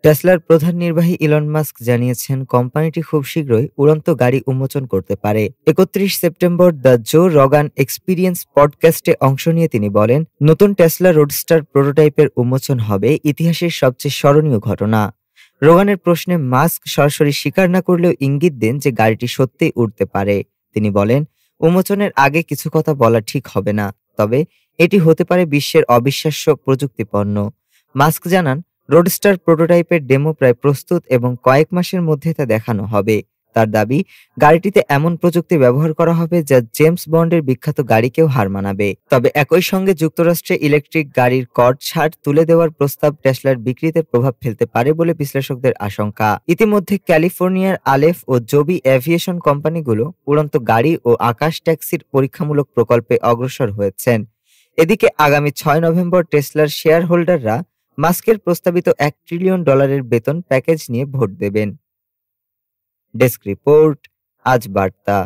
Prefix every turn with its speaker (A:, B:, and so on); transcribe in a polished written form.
A: টেসলার প্রধান নির্বাহী Elon Musk জানিয়েছেন কোম্পানিটি খুব শীঘ্রই উড়ন্ত গাড়ি উন্মোচন করতে পারে। 31 September the zoo rogan experience পডকাস্টে অংশ নিয়ে তিনি বলেন, নতুন টেসলা রোডস্টার প্রোটোটাইপের উন্মোচন হবে ইতিহাসের সবচেয়ে স্মরণীয় ঘটনা। রোগানের প্রশ্নে মাস্ক সরাসরি স্বীকার না করলেও ইঙ্গিত দেন যে গাড়িটি সত্যিই উড়তে পারে। তিনি বলেন, উন্মোচনের আগে কিছু কথা বলা ঠিক হবে না, তবে এটি হতে পারে বিশ্বের অবিশ্বাস্য প্রযুক্তিপণ্য। মাস্ক জানান, রোডস্টার প্রোটোটাইপের ডেমো প্রায় প্রস্তুত এবং কয়েক মাসের মধ্যে তা দেখানো হবে। তার দাবি, গাড়িটিতে এমন প্রযুক্তি ব্যবহার করা হবে যা জেমস বন্ডের বিখ্যাত গাড়িকেও হার মানাবে। তবে একই সঙ্গে যুক্তরাষ্ট্রে ইলেকট্রিক গাড়ির কর ছাড় তুলে দেওয়ার প্রস্তাব টেসলার বিক্রিতে প্রভাব ফেলতে পারে বলে বিশ্লেষকদের আশঙ্কা। ইতিমধ্যে ক্যালিফোর্নিয়ার আলেফ ও জবি এভিয়েশন কোম্পানিগুলো উড়ন্ত গাড়ি ও আকাশ ট্যাক্সির পরীক্ষামূলক প্রকল্পে অগ্রসর হয়েছেন। এদিকে আগামী 6 নভেম্বর টেসলার শেয়ার হোল্ডাররা মাস্কের প্রস্তাবিত $1 ট্রিলিয়ন বেতন প্যাকেজ নিয়ে ভোট দেবেন। ডেস্ক রিপোর্ট, আজ বার্তা।